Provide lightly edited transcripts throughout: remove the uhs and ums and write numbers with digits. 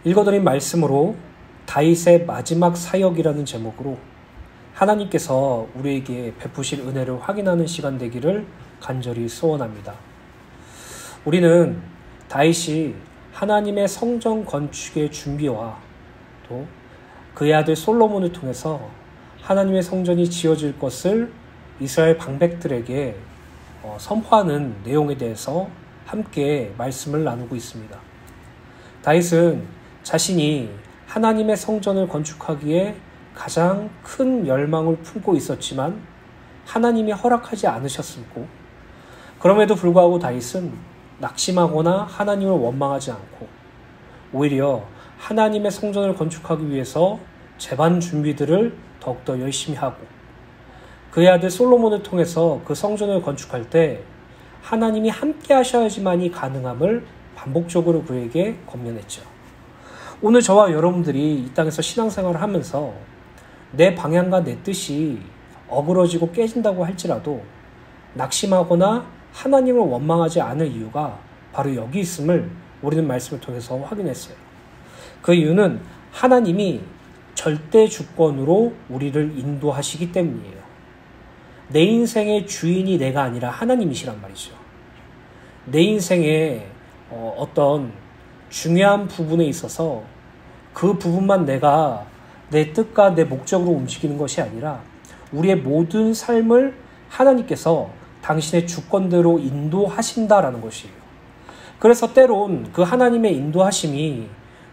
읽어드린 말씀으로 다윗의 마지막 사역이라는 제목으로 하나님께서 우리에게 베푸실 은혜를 확인하는 시간 되기를 간절히 소원합니다. 우리는 다윗이 하나님의 성전 건축의 준비와 또 그의 아들 솔로몬을 통해서 하나님의 성전이 지어질 것을 이스라엘 방백들에게 선포하는 내용에 대해서 함께 말씀을 나누고 있습니다. 다윗은 자신이 하나님의 성전을 건축하기에 가장 큰 열망을 품고 있었지만 하나님이 허락하지 않으셨고, 그럼에도 불구하고 다윗은 낙심하거나 하나님을 원망하지 않고 오히려 하나님의 성전을 건축하기 위해서 제반 준비들을 더욱더 열심히 하고, 그의 아들 솔로몬을 통해서 그 성전을 건축할 때 하나님이 함께 하셔야지만이 가능함을 반복적으로 그에게 권면했죠. 오늘 저와 여러분들이 이 땅에서 신앙생활을 하면서 내 방향과 내 뜻이 어그러지고 깨진다고 할지라도 낙심하거나 하나님을 원망하지 않을 이유가 바로 여기 있음을 우리는 말씀을 통해서 확인했어요. 그 이유는 하나님이 절대 주권으로 우리를 인도하시기 때문이에요. 내 인생의 주인이 내가 아니라 하나님이시란 말이죠. 내 인생의 어떤 중요한 부분에 있어서 그 부분만 내가 내 뜻과 내 목적으로 움직이는 것이 아니라 우리의 모든 삶을 하나님께서 당신의 주권대로 인도하신다라는 것이에요. 그래서 때론 그 하나님의 인도하심이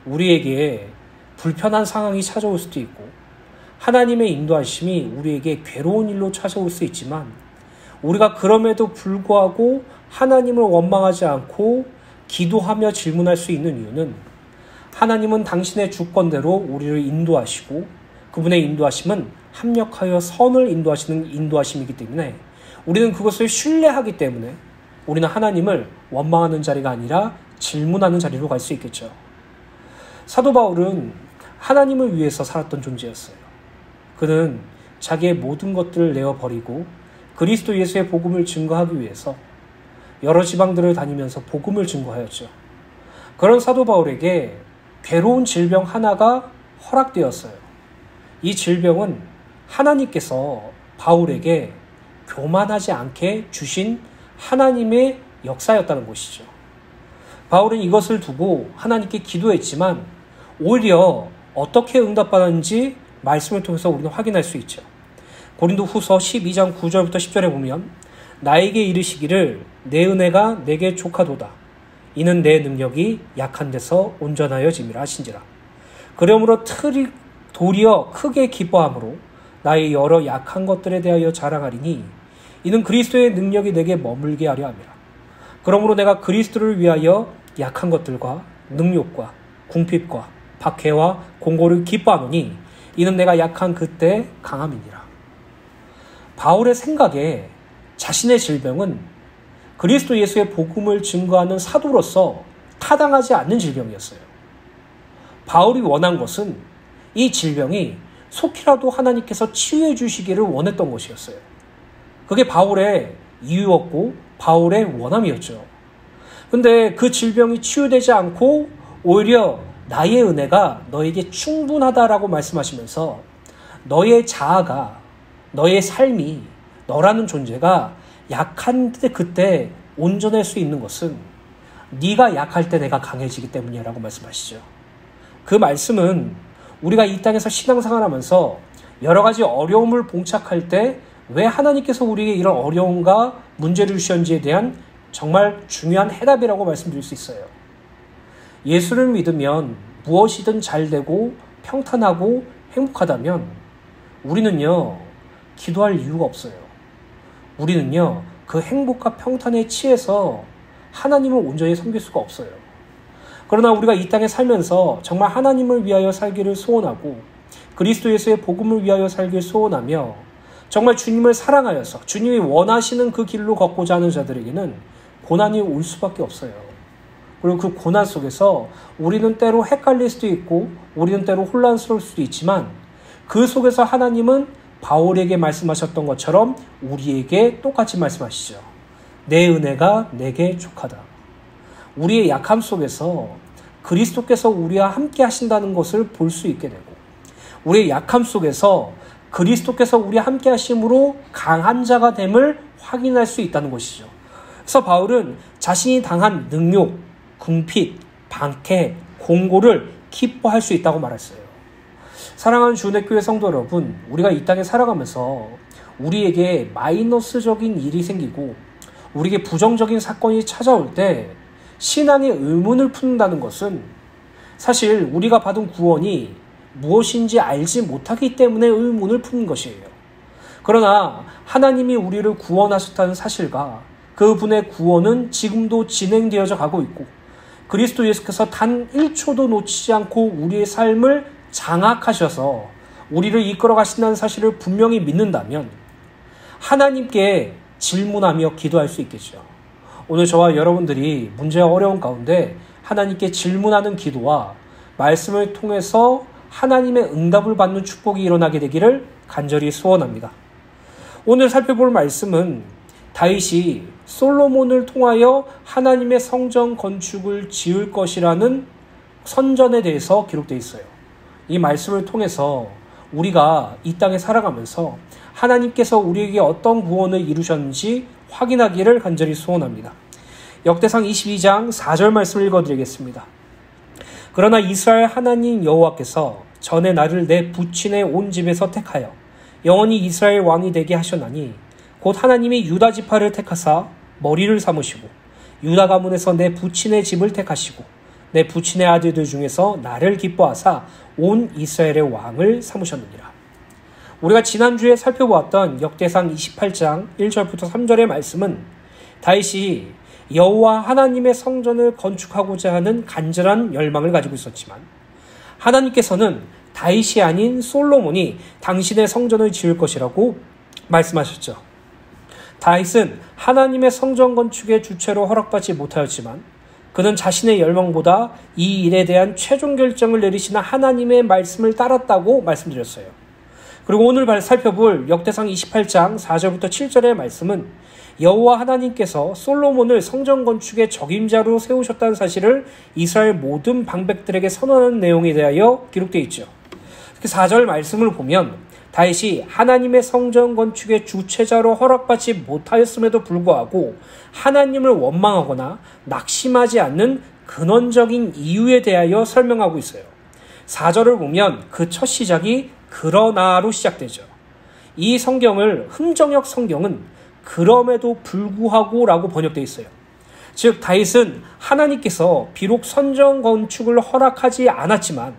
우리에게 불편한 상황이 찾아올 수도 있고, 하나님의 인도하심이 우리에게 괴로운 일로 찾아올 수 있지만, 우리가 그럼에도 불구하고 하나님을 원망하지 않고 기도하며 질문할 수 있는 이유는 하나님은 당신의 주권대로 우리를 인도하시고 그분의 인도하심은 합력하여 선을 인도하시는 인도하심이기 때문에 우리는 그것을 신뢰하기 때문에 우리는 하나님을 원망하는 자리가 아니라 질문하는 자리로 갈 수 있겠죠. 사도 바울은 하나님을 위해서 살았던 존재였어요. 그는 자기의 모든 것들을 내어버리고 그리스도 예수의 복음을 증거하기 위해서 여러 지방들을 다니면서 복음을 증거하였죠. 그런 사도 바울에게 괴로운 질병 하나가 허락되었어요. 이 질병은 하나님께서 바울에게 교만하지 않게 주신 하나님의 역사였다는 것이죠. 바울은 이것을 두고 하나님께 기도했지만 오히려 어떻게 응답받았는지 말씀을 통해서 우리는 확인할 수 있죠. 고린도 후서 12장 9절부터 10절에 보면 나에게 이르시기를 내 은혜가 내게 족하도다. 이는 내 능력이 약한 데서 온전하여 짐이라 하신지라. 그러므로 도리어 크게 기뻐함으로 나의 여러 약한 것들에 대하여 자랑하리니 이는 그리스도의 능력이 내게 머물게 하려 함이라. 그러므로 내가 그리스도를 위하여 약한 것들과 능욕과 궁핍과 박해와 공고를 기뻐하노니 이는 내가 약한 그때 강함이니라. 바울의 생각에 자신의 질병은 그리스도 예수의 복음을 증거하는 사도로서 타당하지 않는 질병이었어요. 바울이 원한 것은 이 질병이 속히라도 하나님께서 치유해 주시기를 원했던 것이었어요. 그게 바울의 이유였고 바울의 원함이었죠. 근데 그 질병이 치유되지 않고 오히려 나의 은혜가 너에게 충분하다라고 말씀하시면서 너의 자아가, 너의 삶이, 너라는 존재가 약한 그때 온전할 수 있는 것은 네가 약할 때 내가 강해지기 때문이라고 말씀하시죠. 그 말씀은 우리가 이 땅에서 신앙생활하면서 여러 가지 어려움을 봉착할 때 왜 하나님께서 우리에게 이런 어려움과 문제를 주셨는지에 대한 정말 중요한 해답이라고 말씀드릴 수 있어요. 예수를 믿으면 무엇이든 잘 되고 평탄하고 행복하다면 우리는요, 기도할 이유가 없어요. 우리는요, 그 행복과 평탄에 취해서 하나님을 온전히 섬길 수가 없어요. 그러나 우리가 이 땅에 살면서 정말 하나님을 위하여 살기를 소원하고 그리스도 예수의 복음을 위하여 살기를 소원하며 정말 주님을 사랑하여서 주님이 원하시는 그 길로 걷고자 하는 자들에게는 고난이 올 수밖에 없어요. 그리고 그 고난 속에서 우리는 때로 헷갈릴 수도 있고 우리는 때로 혼란스러울 수도 있지만 그 속에서 하나님은 바울에게 말씀하셨던 것처럼 우리에게 똑같이 말씀하시죠. 내 은혜가 내게 족하다. 우리의 약함 속에서 그리스도께서 우리와 함께 하신다는 것을 볼 수 있게 되고, 우리의 약함 속에서 그리스도께서 우리와 함께 하심으로 강한 자가 됨을 확인할 수 있다는 것이죠. 그래서 바울은 자신이 당한 능욕, 궁핍, 방패, 공고를 기뻐할 수 있다고 말했어요. 사랑하는 주은혜교회 성도 여러분, 우리가 이 땅에 살아가면서 우리에게 마이너스적인 일이 생기고 우리에게 부정적인 사건이 찾아올 때 신앙의 의문을 품는다는 것은 사실 우리가 받은 구원이 무엇인지 알지 못하기 때문에 의문을 품는 것이에요. 그러나 하나님이 우리를 구원하셨다는 사실과 그분의 구원은 지금도 진행되어져 가고 있고, 그리스도 예수께서 단 1초도 놓치지 않고 우리의 삶을 장악하셔서 우리를 이끌어 가신다는 사실을 분명히 믿는다면 하나님께 질문하며 기도할 수 있겠죠. 오늘 저와 여러분들이 문제와 어려운 가운데 하나님께 질문하는 기도와 말씀을 통해서 하나님의 응답을 받는 축복이 일어나게 되기를 간절히 소원합니다. 오늘 살펴볼 말씀은 다윗이 솔로몬을 통하여 하나님의 성전 건축을 지을 것이라는 선전에 대해서 기록되어 있어요. 이 말씀을 통해서 우리가 이 땅에 살아가면서 하나님께서 우리에게 어떤 구원을 이루셨는지 확인하기를 간절히 소원합니다. 역대상 22장 4절 말씀을 읽어드리겠습니다. 그러나 이스라엘 하나님 여호와께서 전에 나를 내 부친의 온 집에서 택하여 영원히 이스라엘 왕이 되게 하셨나니 곧 하나님이 유다 지파를 택하사 머리를 삼으시고 유다 가문에서 내 부친의 집을 택하시고 내 부친의 아들들 중에서 나를 기뻐하사 온 이스라엘의 왕을 삼으셨느니라. 우리가 지난주에 살펴보았던 역대상 28장 1절부터 3절의 말씀은 다윗이 여호와 하나님의 성전을 건축하고자 하는 간절한 열망을 가지고 있었지만 하나님께서는 다윗이 아닌 솔로몬이 당신의 성전을 지을 것이라고 말씀하셨죠. 다윗은 하나님의 성전 건축의 주체로 허락받지 못하였지만 그는 자신의 열망보다 이 일에 대한 최종 결정을 내리시는 하나님의 말씀을 따랐다고 말씀드렸어요. 그리고 오늘 살펴볼 역대상 28장 4절부터 7절의 말씀은 여호와 하나님께서 솔로몬을 성전 건축의 적임자로 세우셨다는 사실을 이스라엘 모든 방백들에게 선언하는 내용에 대하여 기록되어 있죠. 4절 말씀을 보면 다윗이 하나님의 성전 건축의 주체자로 허락받지 못하였음에도 불구하고 하나님을 원망하거나 낙심하지 않는 근원적인 이유에 대하여 설명하고 있어요. 4절을 보면 그 첫 시작이 그러나로 시작되죠. 이 성경을 흥정역 성경은 그럼에도 불구하고 라고 번역되어 있어요. 즉 다윗은 하나님께서 비록 성전 건축을 허락하지 않았지만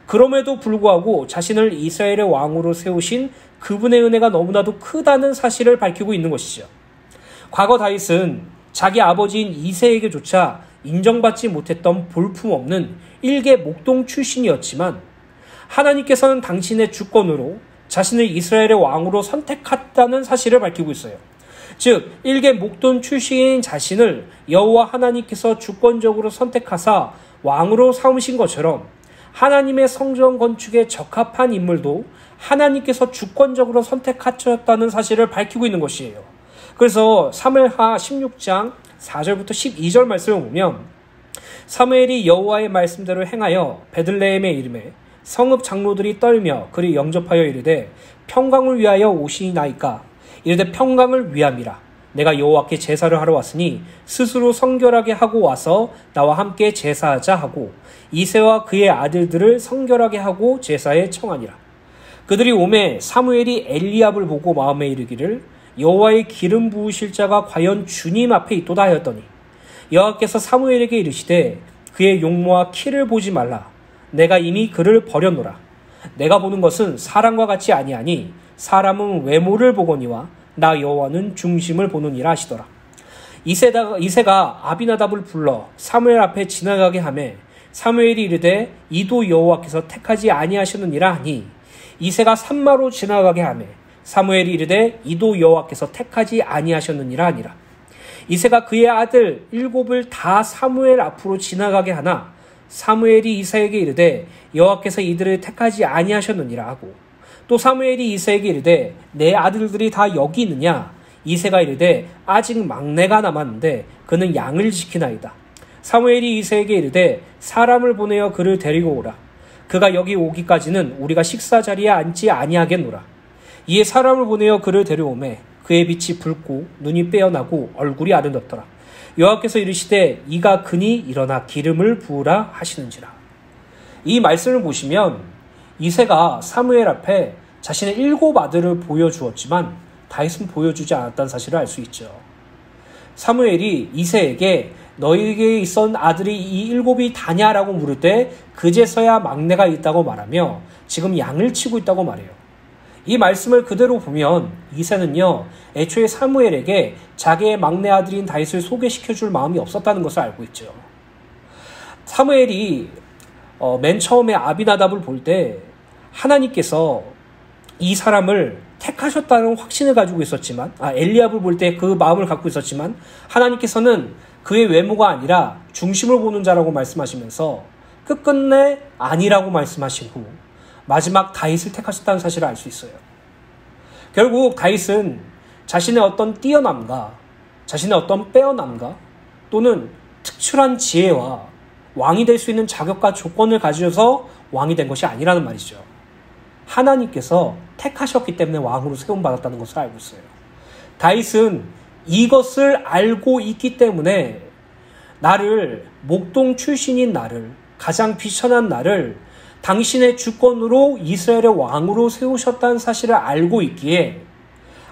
그럼에도 불구하고 자신을 이스라엘의 왕으로 세우신 그분의 은혜가 너무나도 크다는 사실을 밝히고 있는 것이죠. 과거 다윗은 자기 아버지인 이새에게조차 인정받지 못했던 볼품없는 일개 목동 출신이었지만 하나님께서는 당신의 주권으로 자신을 이스라엘의 왕으로 선택했다는 사실을 밝히고 있어요. 즉 일개 목동 출신인 자신을 여호와 하나님께서 주권적으로 선택하사 왕으로 삼으신 것처럼 하나님의 성전 건축에 적합한 인물도 하나님께서 주권적으로 선택하셨다는 사실을 밝히고 있는 것이에요. 그래서 사무엘하 16장 4절부터 12절 말씀을 보면 사무엘이 여호와의 말씀대로 행하여 베들레헴에 이르매 성읍 장로들이 떨며 그를 영접하여 이르되 평강을 위하여 오시나이까 이르되 평강을 위함이라. 내가 여호와께 제사를 하러 왔으니 스스로 성결하게 하고 와서 나와 함께 제사하자 하고 이새와 그의 아들들을 성결하게 하고 제사에 청하니라. 그들이 오매 사무엘이 엘리압을 보고 마음에 이르기를 여호와의 기름 부으실 자가 과연 주님 앞에 있도다 하였더니 여호와께서 사무엘에게 이르시되 그의 용모와 키를 보지 말라. 내가 이미 그를 버렸노라. 내가 보는 것은 사람과 같이 아니하니 사람은 외모를 보거니와 나 여호와는 중심을 보느니라 하시더라. 이새가 아비나답을 불러 사무엘 앞에 지나가게 하매 사무엘이 이르되 이도 여호와께서 택하지 아니하셨느니라 하니 이새가 산마로 지나가게 하매 사무엘이 이르되 이도 여호와께서 택하지 아니하셨느니라 하니라. 이새가 그의 아들 7을 다 사무엘 앞으로 지나가게 하나 사무엘이 이새에게 이르되 여호와께서 이들을 택하지 아니하셨느니라 하고 또 사무엘이 이새에게 이르되 내 아들들이 다 여기 있느냐. 이새가 이르되 아직 막내가 남았는데 그는 양을 지키나이다. 사무엘이 이새에게 이르되 사람을 보내어 그를 데리고 오라. 그가 여기 오기까지는 우리가 식사 자리에 앉지 아니하겠노라. 이에 사람을 보내어 그를 데려오매 그의 빛이 붉고 눈이 빼어나고 얼굴이 아른떴더라. 여호와께서 이르시되 이가 그니 일어나 기름을 부으라 하시는지라. 이 말씀을 보시면 이새가 사무엘 앞에 자신의 7 아들을 보여주었지만 다윗은 보여주지 않았다는 사실을 알 수 있죠. 사무엘이 이새에게 너에게 있던 아들이 이 7이 다냐라고 물을 때 그제서야 막내가 있다고 말하며 지금 양을 치고 있다고 말해요. 이 말씀을 그대로 보면 이새는요, 애초에 사무엘에게 자기의 막내 아들인 다윗을 소개시켜줄 마음이 없었다는 것을 알고 있죠. 사무엘이 맨 처음에 아비나답을 볼 때 하나님께서 이 사람을 택하셨다는 확신을 가지고 있었지만, 엘리압을 볼 때 그 마음을 갖고 있었지만 하나님께서는 그의 외모가 아니라 중심을 보는 자라고 말씀하시면서 끝끝내 아니라고 말씀하시고 마지막 다윗을 택하셨다는 사실을 알 수 있어요. 결국 다윗은 자신의 어떤 뛰어남과 자신의 어떤 빼어남과 또는 특출한 지혜와 왕이 될 수 있는 자격과 조건을 가지셔서 왕이 된 것이 아니라는 말이죠. 하나님께서 택하셨기 때문에 왕으로 세움받았다는 것을 알고 있어요. 다윗은 이것을 알고 있기 때문에 나를, 목동 출신인 나를, 가장 비천한 나를 당신의 주권으로 이스라엘의 왕으로 세우셨다는 사실을 알고 있기에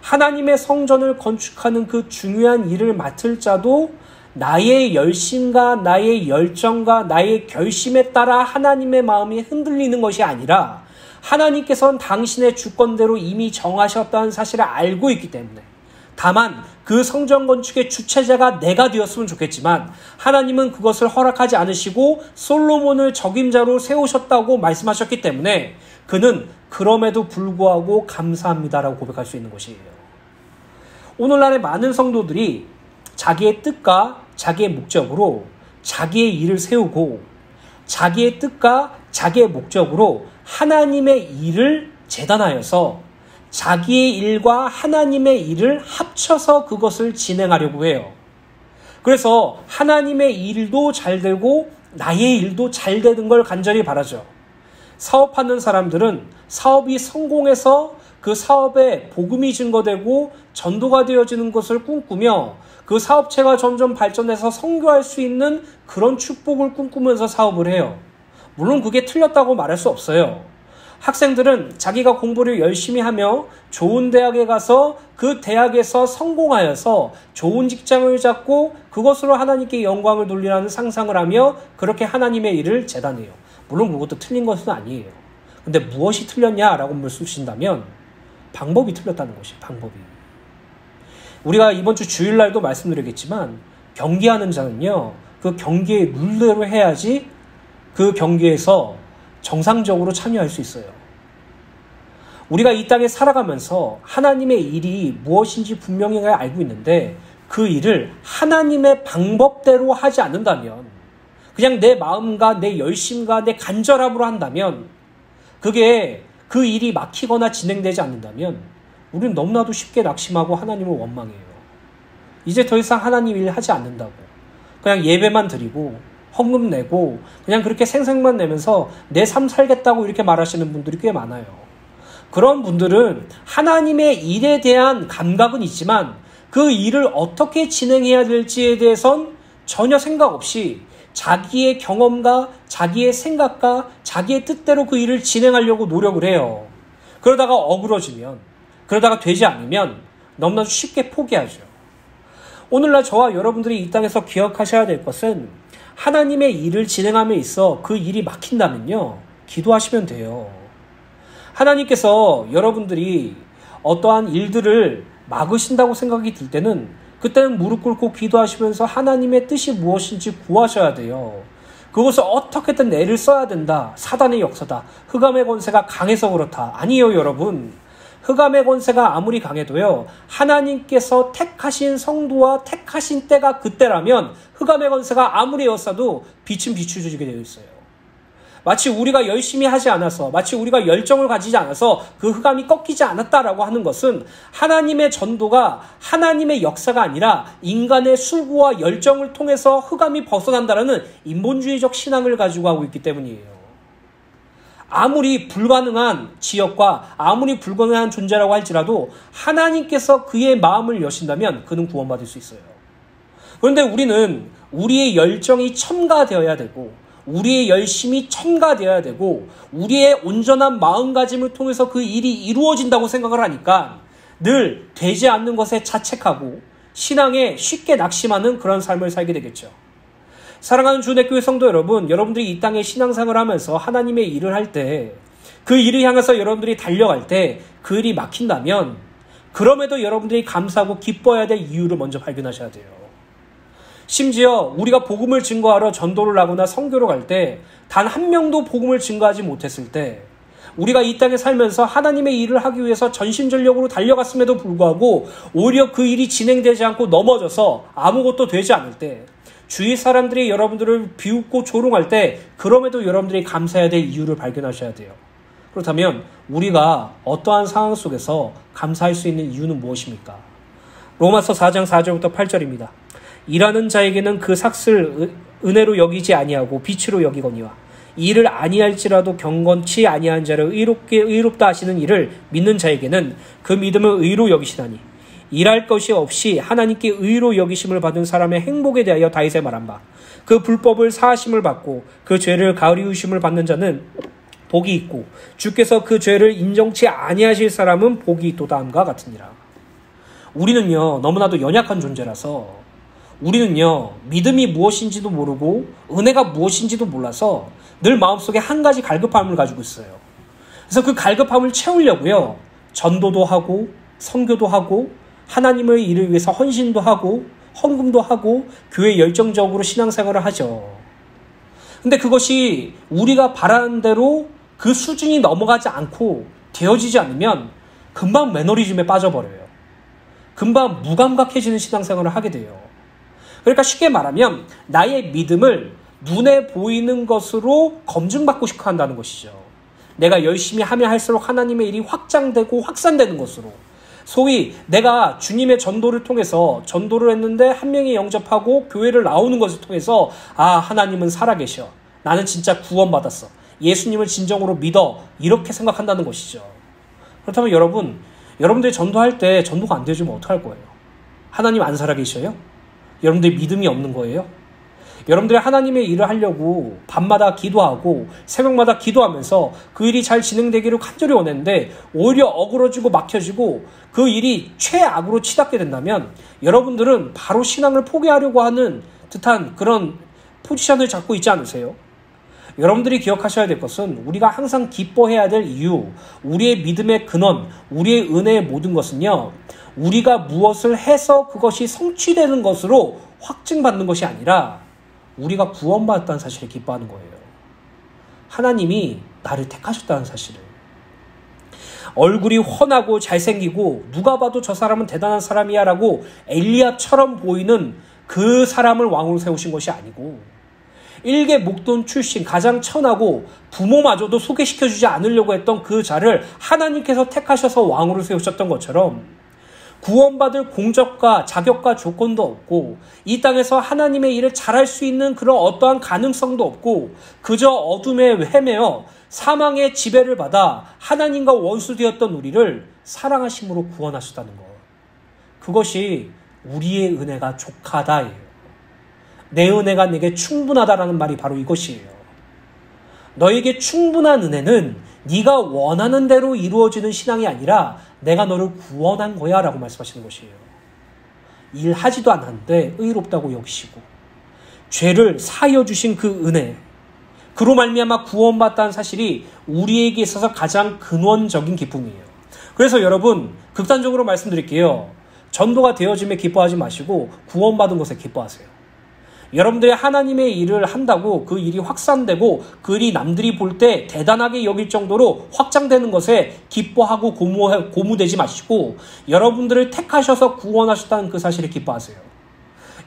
하나님의 성전을 건축하는 그 중요한 일을 맡을 자도 나의 열심과 나의 열정과 나의 결심에 따라 하나님의 마음이 흔들리는 것이 아니라 하나님께서는 당신의 주권대로 이미 정하셨다는 사실을 알고 있기 때문에, 다만 그 성전 건축의 주체자가 내가 되었으면 좋겠지만 하나님은 그것을 허락하지 않으시고 솔로몬을 적임자로 세우셨다고 말씀하셨기 때문에 그는 그럼에도 불구하고 감사합니다라고 고백할 수 있는 것이에요. 오늘날의 많은 성도들이 자기의 뜻과 자기의 목적으로 자기의 일을 세우고 자기의 뜻과 자기의 목적으로 하나님의 일을 재단하여서 자기의 일과 하나님의 일을 합쳐서 그것을 진행하려고 해요. 그래서 하나님의 일도 잘 되고 나의 일도 잘 되는 걸 간절히 바라죠. 사업하는 사람들은 사업이 성공해서 그 사업에 복음이 증거되고 전도가 되어지는 것을 꿈꾸며 그 사업체가 점점 발전해서 선교할 수 있는 그런 축복을 꿈꾸면서 사업을 해요. 물론 그게 틀렸다고 말할 수 없어요. 학생들은 자기가 공부를 열심히 하며 좋은 대학에 가서 그 대학에서 성공하여서 좋은 직장을 잡고 그것으로 하나님께 영광을 돌리라는 상상을 하며 그렇게 하나님의 일을 재단해요. 물론 그것도 틀린 것은 아니에요. 근데 무엇이 틀렸냐라고 물으신다면 방법이 틀렸다는 것이에요. 방법이. 우리가 이번 주 주일날도 말씀드리겠지만 경기하는 자는요, 그 경기의 룰대로 해야지 그 경기에서 정상적으로 참여할 수 있어요. 우리가 이 땅에 살아가면서 하나님의 일이 무엇인지 분명히 알고 있는데 그 일을 하나님의 방법대로 하지 않는다면, 그냥 내 마음과 내 열심과 내 간절함으로 한다면, 그게 그 일이 막히거나 진행되지 않는다면 우리는 너무나도 쉽게 낙심하고 하나님을 원망해요. 이제 더 이상 하나님 일 하지 않는다고 그냥 예배만 드리고 헌금 내고 그냥 그렇게 생색만 내면서 내 삶 살겠다고 이렇게 말하시는 분들이 꽤 많아요. 그런 분들은 하나님의 일에 대한 감각은 있지만 그 일을 어떻게 진행해야 될지에 대해선 전혀 생각 없이 자기의 경험과 자기의 생각과 자기의 뜻대로 그 일을 진행하려고 노력을 해요. 그러다가 어그러지면, 그러다가 되지 않으면 너무나도 쉽게 포기하죠. 오늘날 저와 여러분들이 이 땅에서 기억하셔야 될 것은 하나님의 일을 진행함에 있어 그 일이 막힌다면요, 기도하시면 돼요. 하나님께서 여러분들이 어떠한 일들을 막으신다고 생각이 들 때는 그때는 무릎 꿇고 기도하시면서 하나님의 뜻이 무엇인지 구하셔야 돼요. 그것을 어떻게든 애를 써야 된다. 사단의 역사다. 흑암의 권세가 강해서 그렇다. 아니에요, 여러분. 흑암의 권세가 아무리 강해도요, 하나님께서 택하신 성도와 택하신 때가 그때라면 흑암의 권세가 아무리 역사도 빛은 비추어지게 되어 있어요. 마치 우리가 열심히 하지 않아서, 마치 우리가 열정을 가지지 않아서 그 흑암이 꺾이지 않았다라고 하는 것은 하나님의 전도가 하나님의 역사가 아니라 인간의 수고와 열정을 통해서 흑암이 벗어난다라는 인본주의적 신앙을 가지고 하고 있기 때문이에요. 아무리 불가능한 지역과 아무리 불가능한 존재라고 할지라도 하나님께서 그의 마음을 여신다면 그는 구원받을 수 있어요. 그런데 우리는 우리의 열정이 첨가되어야 되고 우리의 열심이 첨가되어야 되고 우리의 온전한 마음가짐을 통해서 그 일이 이루어진다고 생각을 하니까 늘 되지 않는 것에 자책하고 신앙에 쉽게 낙심하는 그런 삶을 살게 되겠죠. 사랑하는 주내교회 성도 여러분, 여러분들이 이 땅에 신앙생활을 하면서 하나님의 일을 할 때, 그 일을 향해서 여러분들이 달려갈 때 그 일이 막힌다면 그럼에도 여러분들이 감사하고 기뻐해야 될 이유를 먼저 발견하셔야 돼요. 심지어 우리가 복음을 증거하러 전도를 하거나 선교로 갈 때 단 한 명도 복음을 증거하지 못했을 때 우리가 이 땅에 살면서 하나님의 일을 하기 위해서 전심전력으로 달려갔음에도 불구하고 오히려 그 일이 진행되지 않고 넘어져서 아무것도 되지 않을 때 주위 사람들이 여러분들을 비웃고 조롱할 때 그럼에도 여러분들이 감사해야 될 이유를 발견하셔야 돼요. 그렇다면 우리가 어떠한 상황 속에서 감사할 수 있는 이유는 무엇입니까? 로마서 4장 4절부터 8절입니다. 일하는 자에게는 그 삭슬 은혜로 여기지 아니하고 빛으로 여기거니와 이를 아니할지라도 경건치 아니한 자를 의롭다 하시는 이를 믿는 자에게는 그 믿음을 의로 여기시나니 일할 것이 없이 하나님께 의로 여기심을 받은 사람의 행복에 대하여 다윗에 말한 바 그 불법을 사하심을 받고 그 죄를 가리우심을 받는 자는 복이 있고 주께서 그 죄를 인정치 아니하실 사람은 복이 있도다 함과 같으니라. 우리는요 너무나도 연약한 존재라서 우리는요 믿음이 무엇인지도 모르고 은혜가 무엇인지도 몰라서 늘 마음속에 한 가지 갈급함을 가지고 있어요. 그래서 그 갈급함을 채우려고요 전도도 하고 선교도 하고 하나님의 일을 위해서 헌신도 하고 헌금도 하고 교회 열정적으로 신앙생활을 하죠. 근데 그것이 우리가 바라는 대로 그 수준이 넘어가지 않고 되어지지 않으면 금방 매너리즘에 빠져버려요. 금방 무감각해지는 신앙생활을 하게 돼요. 그러니까 쉽게 말하면 나의 믿음을 눈에 보이는 것으로 검증받고 싶어 한다는 것이죠. 내가 열심히 하면 할수록 하나님의 일이 확장되고 확산되는 것으로 소위 내가 주님의 전도를 통해서 전도를 했는데 한 명이 영접하고 교회를 나오는 것을 통해서 아 하나님은 살아계셔. 나는 진짜 구원받았어. 예수님을 진정으로 믿어. 이렇게 생각한다는 것이죠. 그렇다면 여러분들이 전도할 때 전도가 안 되어지면 어떡할 거예요? 하나님 안 살아계셔요? 여러분들이 믿음이 없는 거예요? 여러분들이 하나님의 일을 하려고 밤마다 기도하고 새벽마다 기도하면서 그 일이 잘 진행되기를 간절히 원했는데 오히려 어그러지고 막혀지고 그 일이 최악으로 치닫게 된다면 여러분들은 바로 신앙을 포기하려고 하는 듯한 그런 포지션을 잡고 있지 않으세요? 여러분들이 기억하셔야 될 것은 우리가 항상 기뻐해야 될 이유, 우리의 믿음의 근원, 우리의 은혜의 모든 것은요 우리가 무엇을 해서 그것이 성취되는 것으로 확증받는 것이 아니라 우리가 구원받았다는 사실을 기뻐하는 거예요. 하나님이 나를 택하셨다는 사실을. 얼굴이 훤하고 잘생기고 누가 봐도 저 사람은 대단한 사람이야 라고 엘리야처럼 보이는 그 사람을 왕으로 세우신 것이 아니고 일개 목돈 출신 가장 천하고 부모마저도 소개시켜주지 않으려고 했던 그 자를 하나님께서 택하셔서 왕으로 세우셨던 것처럼 구원받을 공적과 자격과 조건도 없고 이 땅에서 하나님의 일을 잘할 수 있는 그런 어떠한 가능성도 없고 그저 어둠에 헤매어 사망의 지배를 받아 하나님과 원수되었던 우리를 사랑하심으로 구원하셨다는 것. 그것이 우리의 은혜가 족하다예요. 내 은혜가 내게 충분하다라는 말이 바로 이것이에요. 너에게 충분한 은혜는 네가 원하는 대로 이루어지는 신앙이 아니라 내가 너를 구원한 거야 라고 말씀하시는 것이에요. 일하지도 않았는데 의롭다고 여기시고 죄를 사하여 주신 그 은혜, 그로 말미암아 구원받다는 사실이 우리에게 있어서 가장 근원적인 기쁨이에요. 그래서 여러분 극단적으로 말씀드릴게요. 전도가 되어짐에 기뻐하지 마시고 구원받은 것에 기뻐하세요. 여러분들이 하나님의 일을 한다고 그 일이 확산되고 그 일이 남들이 볼 때 대단하게 여길 정도로 확장되는 것에 기뻐하고 고무되지 마시고 여러분들을 택하셔서 구원하셨다는 그 사실에 기뻐하세요.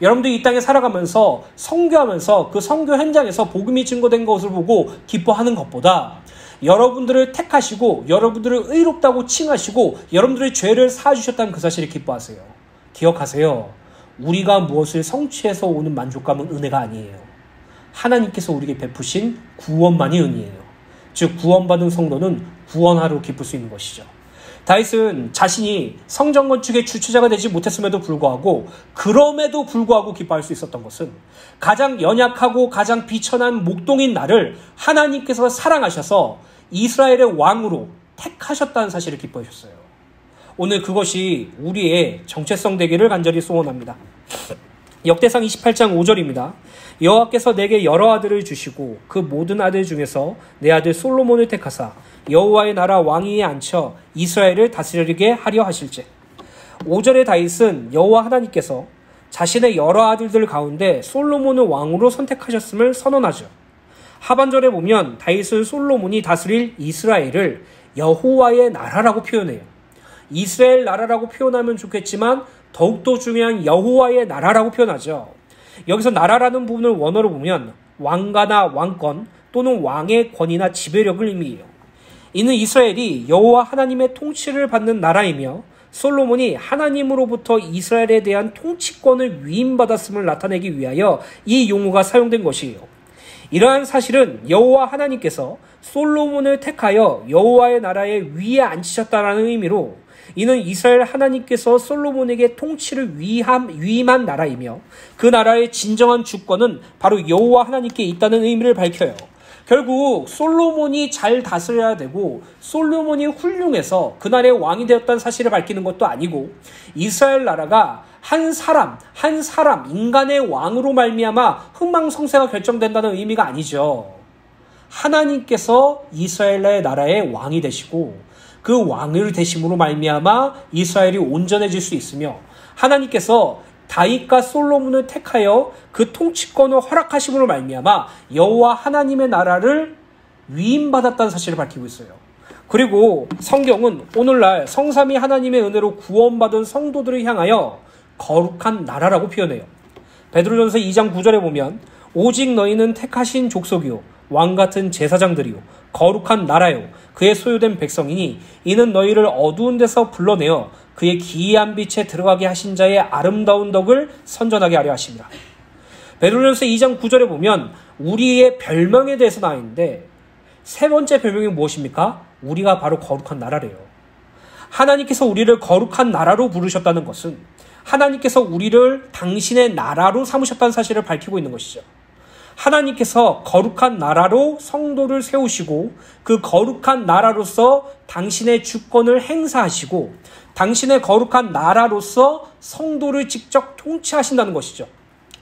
여러분들이 이 땅에 살아가면서 선교하면서 그 선교 현장에서 복음이 증거된 것을 보고 기뻐하는 것보다 여러분들을 택하시고 여러분들을 의롭다고 칭하시고 여러분들의 죄를 사하주셨다는 그 사실을 기뻐하세요. 기억하세요. 우리가 무엇을 성취해서 오는 만족감은 은혜가 아니에요. 하나님께서 우리에게 베푸신 구원만이 은혜예요. 즉 구원받은 성도는 구원하러 기쁠 수 있는 것이죠. 다윗은 자신이 성전 건축의 주체자가 되지 못했음에도 불구하고 그럼에도 불구하고 기뻐할 수 있었던 것은 가장 연약하고 가장 비천한 목동인 나를 하나님께서 사랑하셔서 이스라엘의 왕으로 택하셨다는 사실을 기뻐하셨어요. 오늘 그것이 우리의 정체성 되기를 간절히 소원합니다. 역대상 28장 5절입니다. 여호와께서 내게 여러 아들을 주시고 그 모든 아들 중에서 내 아들 솔로몬을 택하사 여호와의 나라 왕위에 앉혀 이스라엘을 다스리게 하려 하실지. 5절의 다윗은 여호와 하나님께서 자신의 여러 아들들 가운데 솔로몬을 왕으로 선택하셨음을 선언하죠. 하반절에 보면 다윗은 솔로몬이 다스릴 이스라엘을 여호와의 나라라고 표현해요. 이스라엘 나라라고 표현하면 좋겠지만 더욱더 중요한 여호와의 나라라고 표현하죠. 여기서 나라라는 부분을 원어로 보면 왕가나 왕권 또는 왕의 권위나 지배력을 의미해요. 이는 이스라엘이 여호와 하나님의 통치를 받는 나라이며 솔로몬이 하나님으로부터 이스라엘에 대한 통치권을 위임받았음을 나타내기 위하여 이 용어가 사용된 것이에요. 이러한 사실은 여호와 하나님께서 솔로몬을 택하여 여호와의 나라의 위에 앉히셨다는 의미로 이는 이스라엘 하나님께서 솔로몬에게 통치를 위임한 나라이며 그 나라의 진정한 주권은 바로 여호와 하나님께 있다는 의미를 밝혀요. 결국 솔로몬이 잘 다스려야 되고 솔로몬이 훌륭해서 그날의 왕이 되었다는 사실을 밝히는 것도 아니고 이스라엘 나라가 한 사람 인간의 왕으로 말미암아 흥망성쇠가 결정된다는 의미가 아니죠. 하나님께서 이스라엘 나라의 왕이 되시고 그 왕을 되심으로 말미암아 이스라엘이 온전해질 수 있으며 하나님께서 다윗과 솔로몬을 택하여 그 통치권을 허락하심으로 말미암아 여호와 하나님의 나라를 위임받았다는 사실을 밝히고 있어요. 그리고 성경은 오늘날 성삼위 하나님의 은혜로 구원받은 성도들을 향하여 거룩한 나라라고 표현해요. 베드로전서 2장 9절에 보면 오직 너희는 택하신 족속이요 왕같은 제사장들이요 거룩한 나라요 그의 소유된 백성이니 이는 너희를 어두운 데서 불러내어 그의 기이한 빛에 들어가게 하신 자의 아름다운 덕을 선전하게 하려 하십니다. 베드로전서 2장 9절에 보면 우리의 별명에 대해서 나와 있는데 세 번째 별명이 무엇입니까? 우리가 바로 거룩한 나라래요. 하나님께서 우리를 거룩한 나라로 부르셨다는 것은 하나님께서 우리를 당신의 나라로 삼으셨다는 사실을 밝히고 있는 것이죠. 하나님께서 거룩한 나라로 성도를 세우시고 그 거룩한 나라로서 당신의 주권을 행사하시고 당신의 거룩한 나라로서 성도를 직접 통치하신다는 것이죠.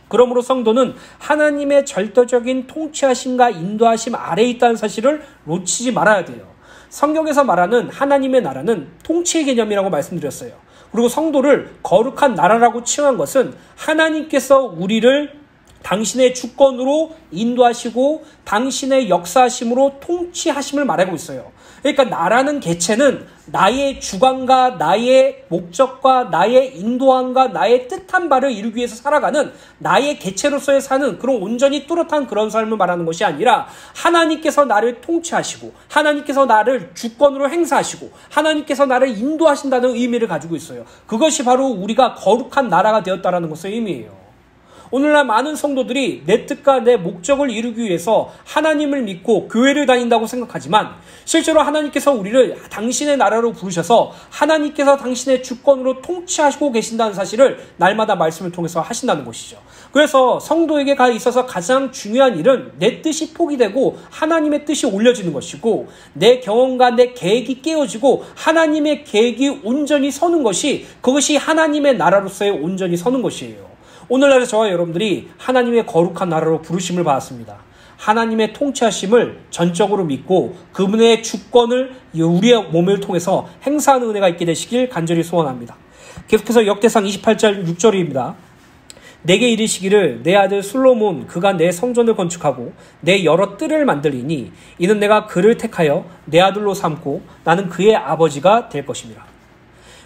그러므로 성도는 하나님의 절대적인 통치하심과 인도하심 아래에 있다는 사실을 놓치지 말아야 돼요. 성경에서 말하는 하나님의 나라는 통치의 개념이라고 말씀드렸어요. 그리고 성도를 거룩한 나라라고 칭한 것은 하나님께서 우리를 당신의 주권으로 인도하시고 당신의 역사하심으로 통치하심을 말하고 있어요. 그러니까 나라는 개체는 나의 주관과 나의 목적과 나의 인도함과 나의 뜻한 바를 이루기 위해서 살아가는 나의 개체로서의 사는 그런 온전히 뚜렷한 그런 삶을 말하는 것이 아니라 하나님께서 나를 통치하시고 하나님께서 나를 주권으로 행사하시고 하나님께서 나를 인도하신다는 의미를 가지고 있어요. 그것이 바로 우리가 거룩한 나라가 되었다는 것의 의미예요. 오늘날 많은 성도들이 내 뜻과 내 목적을 이루기 위해서 하나님을 믿고 교회를 다닌다고 생각하지만 실제로 하나님께서 우리를 당신의 나라로 부르셔서 하나님께서 당신의 주권으로 통치하시고 계신다는 사실을 날마다 말씀을 통해서 하신다는 것이죠. 그래서 성도에게 있어서 가장 중요한 일은 내 뜻이 포기되고 하나님의 뜻이 올려지는 것이고 내 경험과 내 계획이 깨어지고 하나님의 계획이 온전히 서는 것이 그것이 하나님의 나라로서의 온전히 서는 것이에요. 오늘날 저와 여러분들이 하나님의 거룩한 나라로 부르심을 받았습니다. 하나님의 통치하심을 전적으로 믿고 그분의 주권을 우리의 몸을 통해서 행사하는 은혜가 있게 되시길 간절히 소원합니다. 계속해서 역대상 28장 6절입니다. 내게 이르시기를 내 아들 솔로몬 그가 내 성전을 건축하고 내 여러 뜰을 만들리니 이는 내가 그를 택하여 내 아들로 삼고 나는 그의 아버지가 될 것입니다.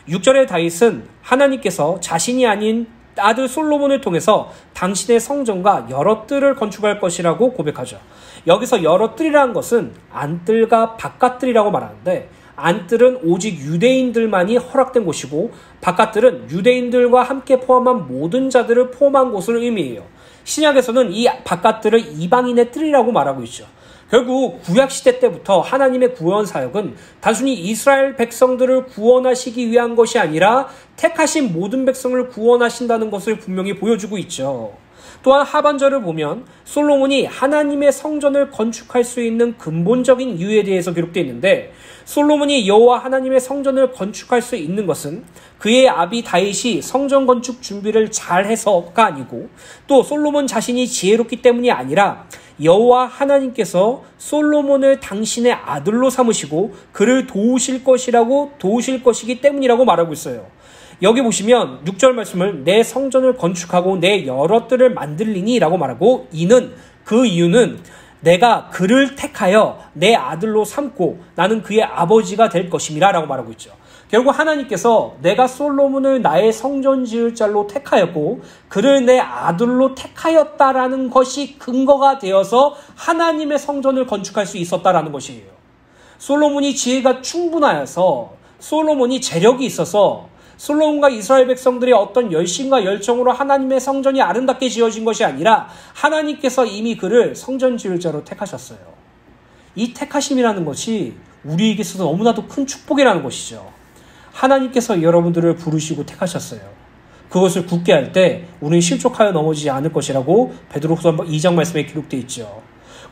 6절의 다윗은 하나님께서 자신이 아닌 아들 솔로몬을 통해서 당신의 성전과 여러 뜰을 건축할 것이라고 고백하죠. 여기서 여러 뜰이라는 것은 안뜰과 바깥뜰이라고 말하는데, 안뜰은 오직 유대인들만이 허락된 곳이고 바깥뜰은 유대인들과 함께 포함한 모든 자들을 포함한 곳을 의미해요. 신약에서는 이 바깥뜰을 이방인의 뜰이라고 말하고 있죠. 결국 구약시대 때부터 하나님의 구원 사역은 단순히 이스라엘 백성들을 구원하시기 위한 것이 아니라 택하신 모든 백성을 구원하신다는 것을 분명히 보여주고 있죠. 또한 하반절을 보면 솔로몬이 하나님의 성전을 건축할 수 있는 근본적인 이유에 대해서 기록되어 있는데, 솔로몬이 여호와 하나님의 성전을 건축할 수 있는 것은 그의 아비 다윗이 성전 건축 준비를 잘해서가 아니고, 또 솔로몬 자신이 지혜롭기 때문이 아니라 여호와 하나님께서 솔로몬을 당신의 아들로 삼으시고 그를 도우실 것이기 때문이라고 말하고 있어요. 여기 보시면 6절 말씀을 내 성전을 건축하고 내 여러 뜰을 만들리니 라고 말하고, 그 이유는 내가 그를 택하여 내 아들로 삼고 나는 그의 아버지가 될 것임이라 라고 말하고 있죠. 결국 하나님께서 내가 솔로몬을 나의 성전 지을 자로 택하였고 그를 내 아들로 택하였다라는 것이 근거가 되어서 하나님의 성전을 건축할 수 있었다라는 것이에요. 솔로몬이 지혜가 충분하여서, 솔로몬이 재력이 있어서, 솔로몬과 이스라엘 백성들의 어떤 열심과 열정으로 하나님의 성전이 아름답게 지어진 것이 아니라 하나님께서 이미 그를 성전 지을 자로 택하셨어요. 이 택하심이라는 것이 우리에게 있어서 너무나도 큰 축복이라는 것이죠. 하나님께서 여러분들을 부르시고 택하셨어요. 그것을 굳게 할 때 우리는 실족하여 넘어지지 않을 것이라고 베드로후서 2장 말씀에 기록되어 있죠.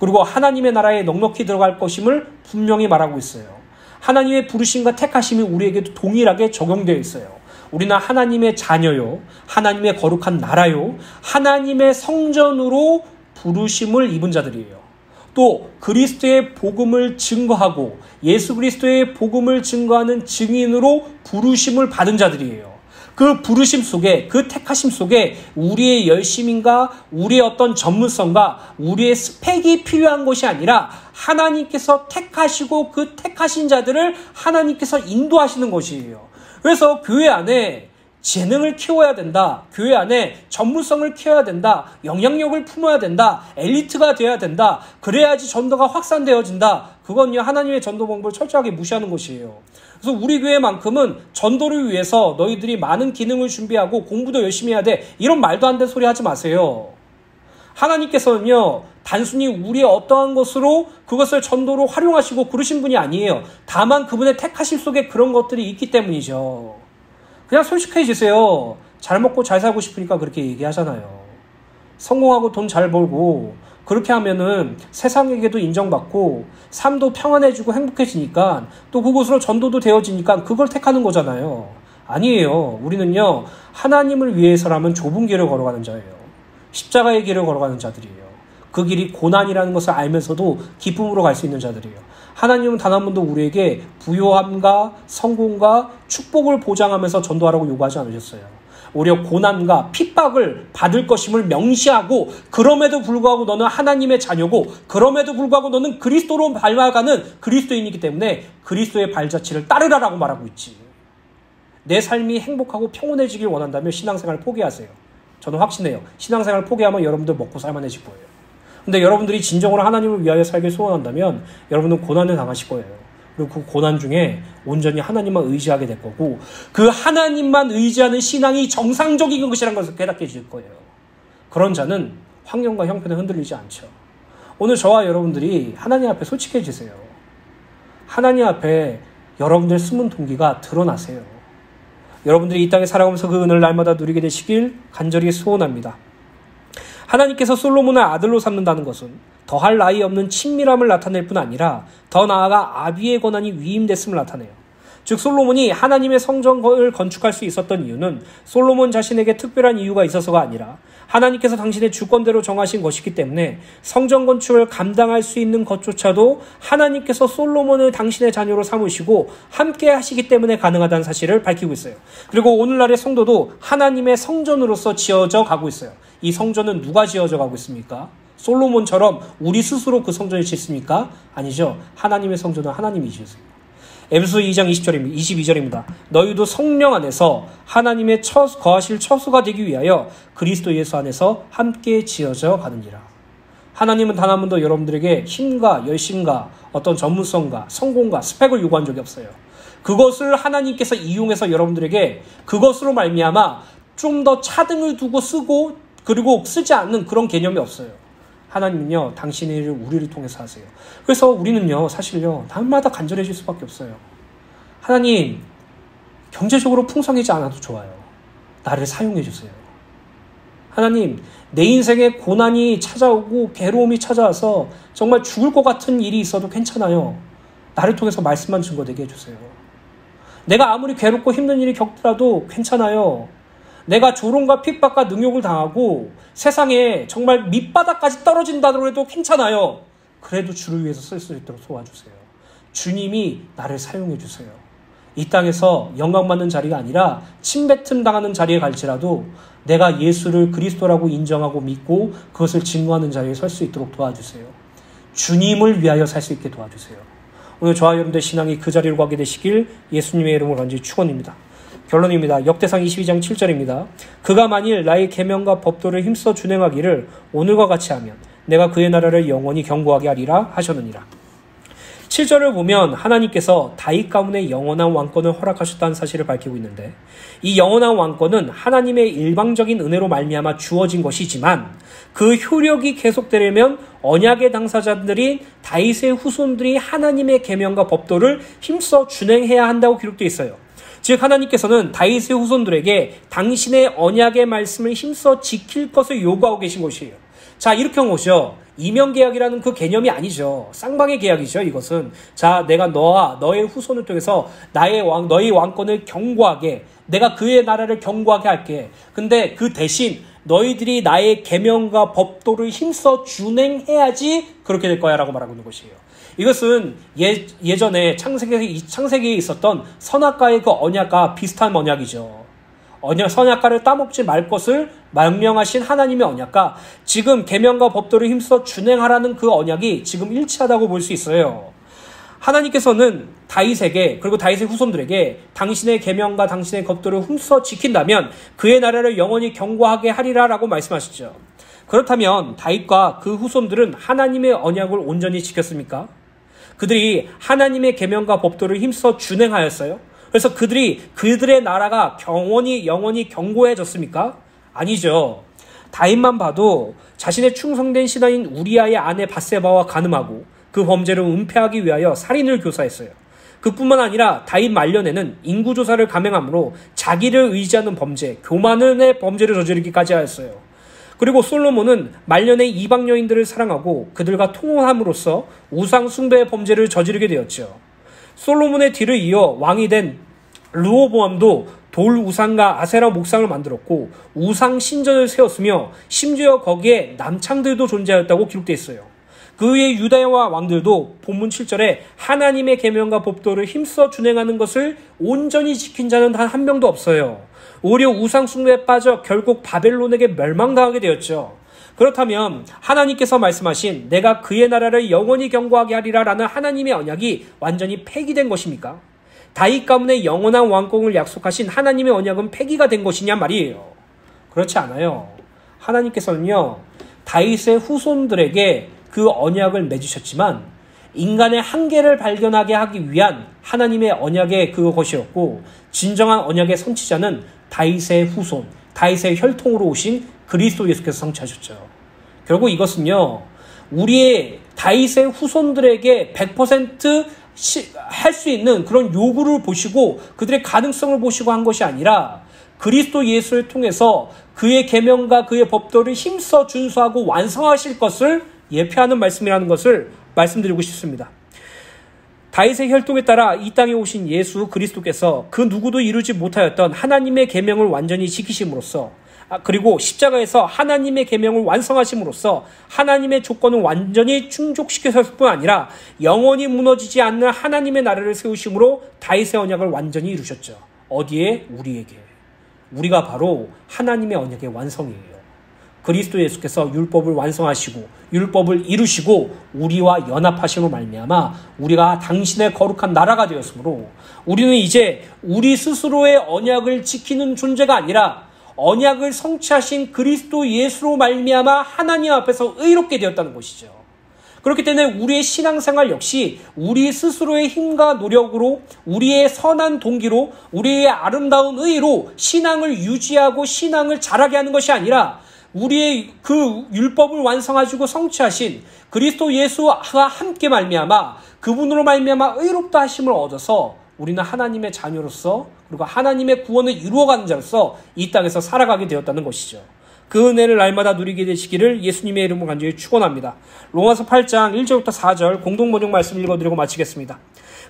그리고 하나님의 나라에 넉넉히 들어갈 것임을 분명히 말하고 있어요. 하나님의 부르심과 택하심이 우리에게도 동일하게 적용되어 있어요. 우리는 하나님의 자녀요, 하나님의 거룩한 나라요, 하나님의 성전으로 부르심을 입은 자들이에요. 또 그리스도의 복음을 증거하고 예수 그리스도의 복음을 증거하는 증인으로 부르심을 받은 자들이에요. 그 부르심 속에, 그 택하심 속에 우리의 열심인가, 우리의 어떤 전문성과 우리의 스펙이 필요한 것이 아니라 하나님께서 택하시고 그 택하신 자들을 하나님께서 인도하시는 것이에요. 그래서 교회 안에 재능을 키워야 된다, 교회 안에 전문성을 키워야 된다, 영향력을 품어야 된다, 엘리트가 되어야 된다, 그래야지 전도가 확산되어진다. 그건요, 하나님의 전도 방법을 철저하게 무시하는 것이에요. 그래서 우리 교회만큼은 전도를 위해서 너희들이 많은 기능을 준비하고 공부도 열심히 해야 돼, 이런 말도 안 되는 소리 하지 마세요. 하나님께서는요, 단순히 우리의 어떠한 것으로 그것을 전도로 활용하시고 그러신 분이 아니에요. 다만 그분의 택하심 속에 그런 것들이 있기 때문이죠. 그냥 솔직해지세요. 잘 먹고 잘 살고 싶으니까 그렇게 얘기하잖아요. 성공하고 돈 잘 벌고 그렇게 하면은 세상에게도 인정받고 삶도 평안해지고 행복해지니까 또 그곳으로 전도도 되어지니까 그걸 택하는 거잖아요. 아니에요. 우리는요, 하나님을 위해서라면 좁은 길을 걸어가는 자예요. 십자가의 길을 걸어가는 자들이에요. 그 길이 고난이라는 것을 알면서도 기쁨으로 갈 수 있는 자들이에요. 하나님은 단 한 번도 우리에게 부요함과 성공과 축복을 보장하면서 전도하라고 요구하지 않으셨어요. 오히려 고난과 핍박을 받을 것임을 명시하고, 그럼에도 불구하고 너는 하나님의 자녀고 그럼에도 불구하고 너는 그리스도로 밟아가는 그리스도인이기 때문에 그리스도의 발자취를 따르라라고 말하고 있지. 내 삶이 행복하고 평온해지길 원한다면 신앙생활을 포기하세요. 저는 확신해요. 신앙생활을 포기하면 여러분들 먹고 살만해질 거예요. 근데 여러분들이 진정으로 하나님을 위하여 살길 소원한다면 여러분은 고난을 당하실 거예요. 그리고 그 고난 중에 온전히 하나님만 의지하게 될 거고, 그 하나님만 의지하는 신앙이 정상적인 것이라는 것을 깨닫게 해줄 거예요. 그런 자는 환경과 형편에 흔들리지 않죠. 오늘 저와 여러분들이 하나님 앞에 솔직해지세요. 하나님 앞에 여러분들 숨은 동기가 드러나세요. 여러분들이 이 땅에 살아가면서 그 은혜를 날마다 누리게 되시길 간절히 소원합니다. 하나님께서 솔로몬을 아들로 삼는다는 것은 더할 나위 없는 친밀함을 나타낼 뿐 아니라 더 나아가 아비의 권한이 위임됐음을 나타내요. 즉 솔로몬이 하나님의 성전을 건축할 수 있었던 이유는 솔로몬 자신에게 특별한 이유가 있어서가 아니라 하나님께서 당신의 주권대로 정하신 것이기 때문에 성전 건축을 감당할 수 있는 것조차도 하나님께서 솔로몬을 당신의 자녀로 삼으시고 함께 하시기 때문에 가능하다는 사실을 밝히고 있어요. 그리고 오늘날의 성도도 하나님의 성전으로서 지어져 가고 있어요. 이 성전은 누가 지어져 가고 있습니까? 솔로몬처럼 우리 스스로 그 성전을 짓습니까? 아니죠. 하나님의 성전은 하나님이 지으세요. 에베소 2장 22절입니다. 너희도 성령 안에서 하나님의 거하실 처소가 되기 위하여 그리스도 예수 안에서 함께 지어져 가느니라. 하나님은 단 한 번도 여러분들에게 힘과 열심과 어떤 전문성과 성공과 스펙을 요구한 적이 없어요. 그것을 하나님께서 이용해서 여러분들에게 그것으로 말미암아 좀 더 차등을 두고 쓰고 그리고 쓰지 않는 그런 개념이 없어요. 하나님은요, 당신의 일을 우리를 통해서 하세요. 그래서 우리는요, 사실요, 날마다 간절해질 수밖에 없어요. 하나님, 경제적으로 풍성하지 않아도 좋아요. 나를 사용해 주세요. 하나님, 내 인생에 고난이 찾아오고 괴로움이 찾아와서 정말 죽을 것 같은 일이 있어도 괜찮아요. 나를 통해서 말씀만 증거되게 해주세요. 내가 아무리 괴롭고 힘든 일이 겪더라도 괜찮아요. 내가 조롱과 핍박과 능욕을 당하고 세상에 정말 밑바닥까지 떨어진다고 해도 괜찮아요. 그래도 주를 위해서 쓸 수 있도록 도와주세요. 주님이 나를 사용해 주세요. 이 땅에서 영광받는 자리가 아니라 침뱉음 당하는 자리에 갈지라도 내가 예수를 그리스도라고 인정하고 믿고 그것을 증거하는 자리에 설 수 있도록 도와주세요. 주님을 위하여 살 수 있게 도와주세요. 오늘 저와 여러분들 신앙이 그 자리로 가게 되시길 예수님의 이름으로 간절히 축원입니다. 결론입니다. 역대상 22장 7절입니다. 그가 만일 나의 계명과 법도를 힘써 준행하기를 오늘과 같이 하면 내가 그의 나라를 영원히 견고하게 하리라 하셨느니라. 7절을 보면 하나님께서 다윗 가문의 영원한 왕권을 허락하셨다는 사실을 밝히고 있는데, 이 영원한 왕권은 하나님의 일방적인 은혜로 말미암아 주어진 것이지만 그 효력이 계속되려면 언약의 당사자들인 다윗의 후손들이 하나님의 계명과 법도를 힘써 준행해야 한다고 기록되어 있어요. 즉 하나님께서는 다윗의 후손들에게 당신의 언약의 말씀을 힘써 지킬 것을 요구하고 계신 것이에요. 자, 이렇게 한 것이요, 이명계약이라는 그 개념이 아니죠. 쌍방의 계약이죠. 이것은 자, 내가 너와 너의 후손을 통해서 너의 왕권을 견고하게, 내가 그의 나라를 견고하게 할게. 근데 그 대신 너희들이 나의 계명과 법도를 힘써 준행해야지 그렇게 될 거야 라고 말하고 있는 것이에요. 이것은 예전에 창세기에 있었던 선악과의 그 언약과 비슷한 언약이죠. 선악과를 따먹지 말 것을 명령하신 하나님의 언약과 지금 계명과 법도를 힘써 준행하라는 그 언약이 지금 일치하다고 볼 수 있어요. 하나님께서는 다윗에게, 그리고 다윗의 후손들에게 당신의 계명과 당신의 법도를 힘써 지킨다면 그의 나라를 영원히 견고하게 하리라 라고 말씀하시죠. 그렇다면 다윗과 그 후손들은 하나님의 언약을 온전히 지켰습니까? 그들이 하나님의 계명과 법도를 힘써 준행하였어요? 그래서 그들의 나라가 영원히 견고해졌습니까? 아니죠. 다윗만 봐도 자신의 충성된 신하인 우리아의 아내 밧세바와 간음하고 그 범죄를 은폐하기 위하여 살인을 교사했어요. 그뿐만 아니라 다윗 말년에는 인구조사를 감행함으로 자기를 의지하는 범죄, 교만의 범죄를 저지르기까지 하였어요. 그리고 솔로몬은 말년에 이방 여인들을 사랑하고 그들과 통혼함으로써 우상 숭배의 범죄를 저지르게 되었죠. 솔로몬의 뒤를 이어 왕이 된 르호보암도 돌 우상과 아세라 목상을 만들었고 우상 신전을 세웠으며 심지어 거기에 남창들도 존재하였다고 기록되어 있어요. 그 외에 유다와 왕들도 본문 7절에 하나님의 계명과 법도를 힘써 준행하는 것을 온전히 지킨 자는 단 한 명도 없어요. 오히려 우상 숭배에 빠져 결국 바벨론에게 멸망당하게 되었죠. 그렇다면 하나님께서 말씀하신 내가 그의 나라를 영원히 견고하게 하리라 라는 하나님의 언약이 완전히 폐기된 것입니까? 다윗 가문의 영원한 왕권을 약속하신 하나님의 언약은 폐기가 된 것이냐 말이에요. 그렇지 않아요. 하나님께서는요, 다윗의 후손들에게 그 언약을 맺으셨지만 인간의 한계를 발견하게 하기 위한 하나님의 언약의 그것이었고, 진정한 언약의 성취자는 다윗의 후손, 다윗의 혈통으로 오신 그리스도 예수께서 성취하셨죠. 결국 이것은요, 우리의 다윗의 후손들에게 100% 할 수 있는 그런 요구를 보시고 그들의 가능성을 보시고 한 것이 아니라 그리스도 예수를 통해서 그의 계명과 그의 법도를 힘써 준수하고 완성하실 것을 예표하는 말씀이라는 것을 말씀드리고 싶습니다. 다윗의 혈통에 따라 이 땅에 오신 예수 그리스도께서 그 누구도 이루지 못하였던 하나님의 계명을 완전히 지키심으로써, 그리고 십자가에서 하나님의 계명을 완성하심으로써 하나님의 조건을 완전히 충족시켰을 뿐 아니라 영원히 무너지지 않는 하나님의 나라를 세우심으로 다윗의 언약을 완전히 이루셨죠. 어디에? 우리에게. 우리가 바로 하나님의 언약의 완성이에요. 그리스도 예수께서 율법을 완성하시고 율법을 이루시고 우리와 연합하심으로 말미암아 우리가 당신의 거룩한 나라가 되었으므로 우리는 이제 우리 스스로의 언약을 지키는 존재가 아니라 언약을 성취하신 그리스도 예수로 말미암아 하나님 앞에서 의롭게 되었다는 것이죠. 그렇기 때문에 우리의 신앙생활 역시 우리 스스로의 힘과 노력으로 우리의 선한 동기로 우리의 아름다운 의로 신앙을 유지하고 신앙을 자라게 하는 것이 아니라 우리의 그 율법을 완성하시고 성취하신 그리스도 예수와 함께 말미암아 그분으로 말미암아 의롭다 하심을 얻어서 우리는 하나님의 자녀로서 그리고 하나님의 구원을 이루어가는 자로서 이 땅에서 살아가게 되었다는 것이죠. 그 은혜를 날마다 누리게 되시기를 예수님의 이름으로 간절히 축원합니다. 로마서 8장 1절부터 4절 공동 번역 말씀 읽어드리고 마치겠습니다.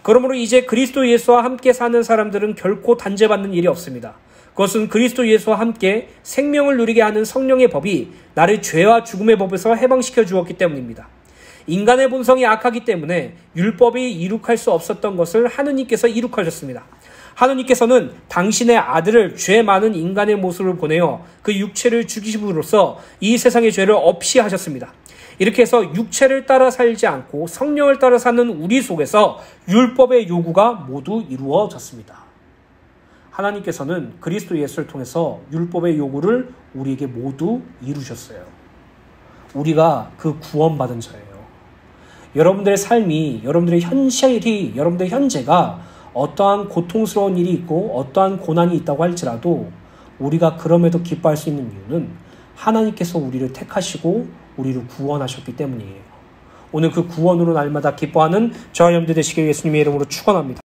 그러므로 이제 그리스도 예수와 함께 사는 사람들은 결코 단죄받는 일이 없습니다. 그것은 그리스도 예수와 함께 생명을 누리게 하는 성령의 법이 나를 죄와 죽음의 법에서 해방시켜 주었기 때문입니다. 인간의 본성이 악하기 때문에 율법이 이룩할 수 없었던 것을 하느님께서 이룩하셨습니다. 하느님께서는 당신의 아들을 죄 많은 인간의 모습을 보내어 그 육체를 죽이심으로써 이 세상의 죄를 없이 하셨습니다. 이렇게 해서 육체를 따라 살지 않고 성령을 따라 사는 우리 속에서 율법의 요구가 모두 이루어졌습니다. 하나님께서는 그리스도 예수를 통해서 율법의 요구를 우리에게 모두 이루셨어요. 우리가 그 구원받은 자예요. 여러분들의 삶이, 여러분들의 현실이, 여러분들의 현재가 어떠한 고통스러운 일이 있고 어떠한 고난이 있다고 할지라도 우리가 그럼에도 기뻐할 수 있는 이유는 하나님께서 우리를 택하시고 우리를 구원하셨기 때문이에요. 오늘 그 구원으로 날마다 기뻐하는 저와 여러분들 되시길 예수님의 이름으로 축원합니다.